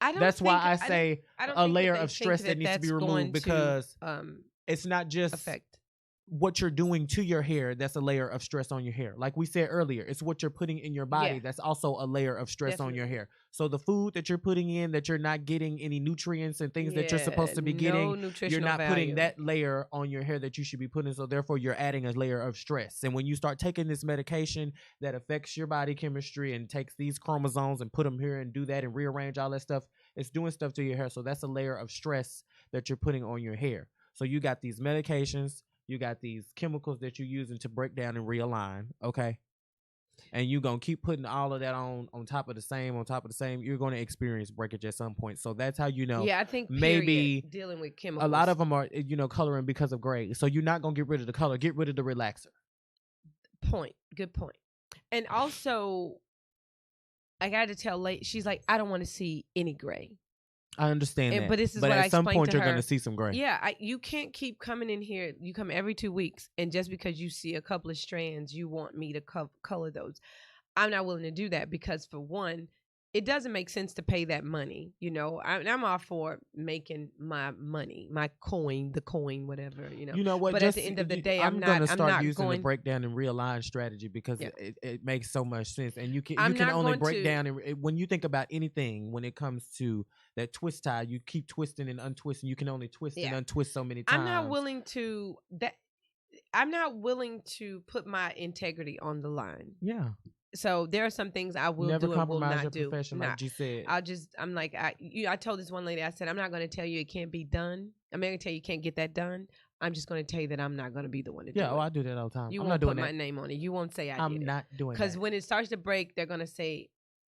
That's why I say a layer of stress that needs to be removed because it's not just what you're doing to your hair that's a layer of stress on your hair. Like we said earlier, it's what you're putting in your body that's also a layer of stress on your hair. So the food that you're putting in that you're not getting any nutrients and things that you're supposed to be getting, you're not putting that layer on your hair that you should be putting. So therefore you're adding a layer of stress. And when you start taking this medication that affects your body chemistry and takes these chromosomes and put them here and do that and rearrange all that stuff, it's doing stuff to your hair. So that's a layer of stress that you're putting on your hair. So you got these medications, you got these chemicals that you're using to break down and realign, okay? And you're going to keep putting all of that on top of the same, you're going to experience breakage at some point. So that's how you know. Yeah, I think maybe dealing with chemicals. A lot of them are, coloring because of gray. So you're not going to get rid of the color. Get rid of the relaxer. Good point. And also, I got to tell she's like, I don't want to see any gray. I understand that. But this is what I explained to her. But at some point, you're going to see some gray. Yeah, you can't keep coming in here. You come every 2 weeks, and just because you see a couple of strands, you want me to color those. I'm not willing to do that because, for one, it doesn't make sense to pay that money. You know, I'm all for making my money, my coin, the coin, whatever. You know. You know what? But at the end of the day, I'm gonna not start using going the breakdown and realign strategy because Yeah. it makes so much sense. And you can I'm you can not only going break to- down and when you think about anything when it comes to that twist tie, you keep twisting and untwisting. You can only twist and Yeah. untwist so many times. I'm not willing to that. I'm not willing to put my integrity on the line. Yeah. So there are some things I will Never do and will compromise not your do. profession, Nah. like you said. I'm like, I told this one lady, I said, I'm not going to tell you it can't be done. I'm not going to tell you can't get that done. I'm just going to tell you that I'm not going to be the one to do it. I do that all the time. You I'm won't not put doing my that. name on it. You won't say I did I'm it. not doing that. Because when it starts to break, they're going to say,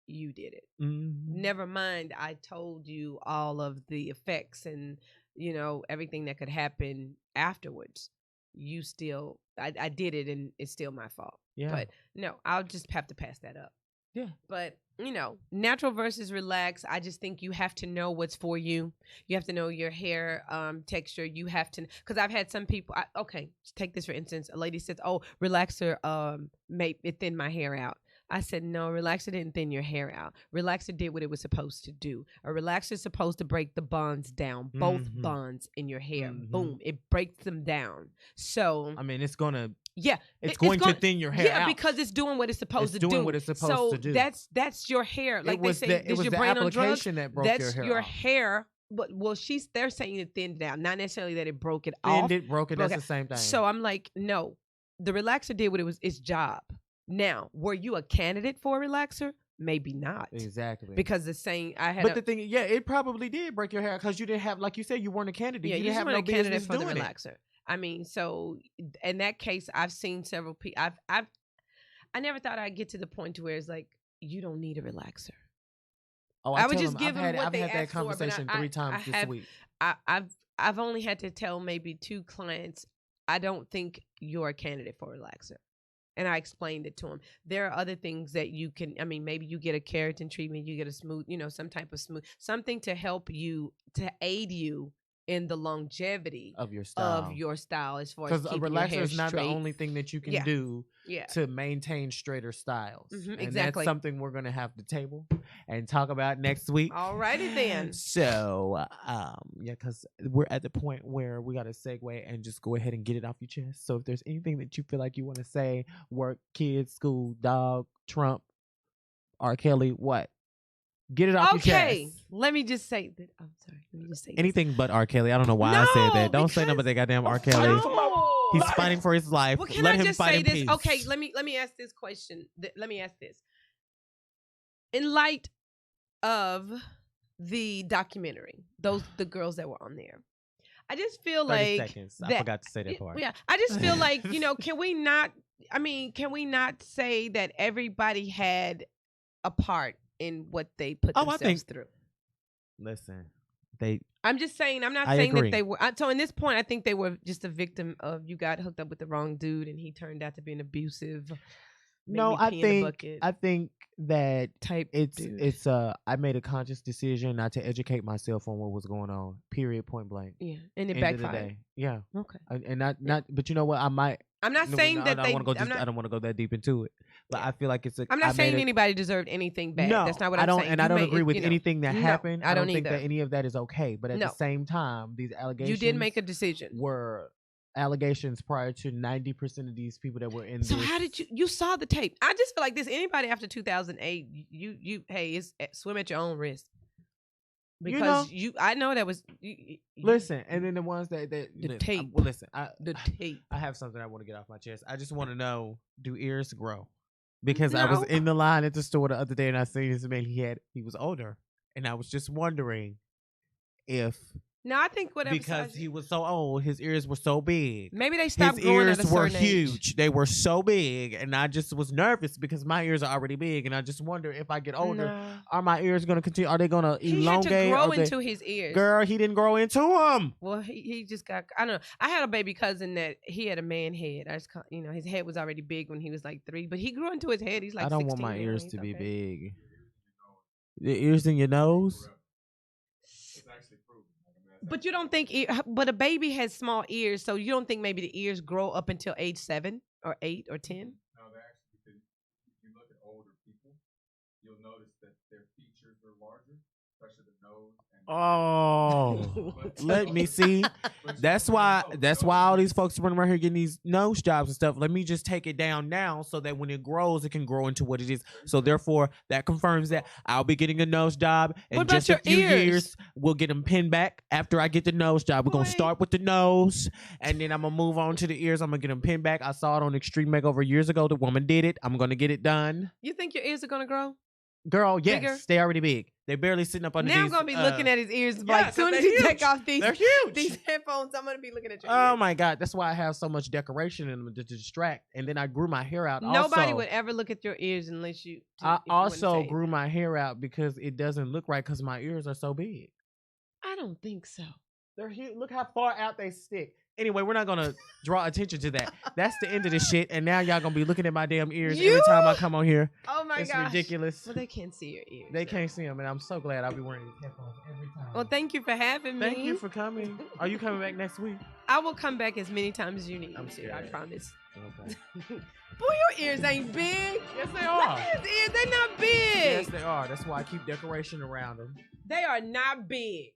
you did it. Mhm. Never mind, I told you all of the effects and, you know, everything that could happen afterwards. You still, I did it and it's still my fault. Yeah. But no, I'll just have to pass that up. Yeah. But, you know, natural versus relax, I just think you have to know what's for you. You have to know your hair texture. You have to, because I've had some people, okay, take this for instance. A lady says, oh, relaxer made it thin my hair out. I said, no, relaxer didn't thin your hair out. Relaxer did what it was supposed to do. A relaxer is supposed to break the bonds down, both Mhm. bonds in your hair. Mhm. Boom, it breaks them down. So, I mean, it's gonna yeah, it's going to thin your hair yeah, out. because it's doing what it's supposed It's to do. doing what it's supposed to do. That's your hair. Like it was they say, it was your the brain on drugs? application that broke That's your hair. Off. But they're saying it thinned out, not necessarily that it broke it Thinned off. it, broke it. broke That's it. the same thing. So I'm like, no, the relaxer did what it was its job. Now, were you a candidate for a relaxer? Maybe not. exactly. Because the saying I had, But the thing, it probably did break your hair because you didn't have, like you said, you weren't a candidate. yeah, you you didn't just have weren't no a candidate business for the doing it. relaxer. I mean, so in that case, I've seen several people. I never thought I'd get to the point to where it's like you don't need a relaxer. Oh, I would tell just them, give them what I've they had that asked for, but conversation I 3 times this have- week. I've only had to tell maybe 2 clients, I don't think you're a candidate for a relaxer. And I explained it to them. There are other things that you can, I mean, maybe you get a keratin treatment, you get a smooth, you know, some type of smooth, something to help you, to aid you in the longevity Of your style. as far as Because a keeping your relaxer hair is not straight. the only thing that you can Yeah. do Yeah. to maintain straighter styles. Mhm, And exactly. that's something we're going to have to table and talk about next week. Alrighty then. So, because we're at the point where we got to segue and just go ahead and get it off your chest. So if there's anything that you feel like you want to say, work, kids, school, dog, Trump, R. Kelly, what? Get it off your Okay. chest. Let me just say that. I'm sorry. Let me just say this. Anything but R. Kelly. I don't know why I said that. Don't say nothing but that goddamn R. Kelly. No. He's life. fighting for his life. Well, can Let I him just fight say in this? peace. Okay, let me ask this question. Let me ask this. In light of the documentary, the girls that were on there, I just feel 30 like seconds. I that- forgot to say that part. Yeah, I just feel like, you know, can we not say that everybody had a part in what they put Oh, I themselves think- through? Listen, I'm just saying, I'm not I saying agree. that they were. So in this point, I think they were just a victim of you got hooked up with the wrong dude and he turned out to be an abusive. make no, me I pee in the think bucket I think that type it's dude. I made a conscious decision not to educate myself on what was going on. Period. Point blank. Yeah, and it End of the backfired. day. Yeah, Okay, and not. But you know what? I might. I'm not no, saying no, that I they. don't want to go. I'm I don't want to go that deep into it. But Yeah. I feel like it's a. I'm not I saying made a- anybody deserved anything bad. No, That's not what I I'm don't, saying. and You I don't made agree it, with you know. anything that No, happened. I don't think that either. any of that is okay. But at No. the same time, these allegations You did make a decision. were allegations prior to 90% of these people that were in So this. how did you saw the tape? I just feel like this. Anybody after 2008, you hey, it's swim at your own risk. Because I know that was Listen, and then the ones that The listen, tape. well, listen, the tape. I have something I want to get off my chest. I just want to know: do ears grow? Because I was No. in the line at the store the other day and I seen this man. He was older, and I was just wondering if No, I think whatever. because size he was so old, his ears were so big. maybe they His stopped growing ears at a were certain age. huge. They were so big, and I just was nervous because my ears are already big, and I just wonder if I get older, No. are my ears going to continue? Are they going to He had elongate? to grow Are they- into his ears. Girl, he didn't grow into them. Well, he just got. I don't know. I had a baby cousin that he had a man head. I just, his head was already big when he was like 3, but he grew into his head. He's like. I don't want 16 my now. ears He's to be okay. big. The ears in your nose? But you don't think, but a baby has small ears, so you don't think maybe the ears grow up until age 7 or 8 or 10? No, they actually, if you look at older people, you'll notice that their features are larger, especially the nose. Oh, let me see. That's why all these folks running around here getting these nose jobs and stuff. Let me just take it down now so that when it grows, it can grow into what it is. So therefore, that confirms that I'll be getting a nose job in What about just a your few ears? years. We'll get them pinned back after I get the nose job. We're gonna Boy. start with the nose, and then I'm gonna move on to the ears. I'm gonna get them pinned back. I saw it on Extreme Makeover years ago. The woman did it. I'm gonna get it done. You think your ears are gonna grow? Girl, yes, Bigger? they already big. They're barely sitting up under Now these. I'm gonna be looking at his ears. yeah, Like, as soon as they're you take huge. off these They're huge. these headphones, I'm gonna be looking at your Oh ears. my God, that's why I have so much decoration in them to distract. And then I grew my hair out. Nobody also, would ever look at your ears unless you. I if you also wouldn't say. grew my hair out because it doesn't look right because my ears are so big. I don't think so. They're huge. Look how far out they stick. Anyway, we're not gonna draw attention to that. That's the end of this shit. And now y'all gonna be looking at my damn ears every time I come on here. Oh my It's gosh. ridiculous. Well, they can't see your ears. They though. can't see them, and I'm so glad I'll be wearing these headphones every time. Well, thank you for having me. Thank you for coming. Are you coming back next week? I will come back as many times as you need I'm me to. scared. I promise. Okay. Boy, your ears ain't big. Yes, they Look are. at his ears. They're not big. Yes, they are. That's why I keep decoration around them. They are not big.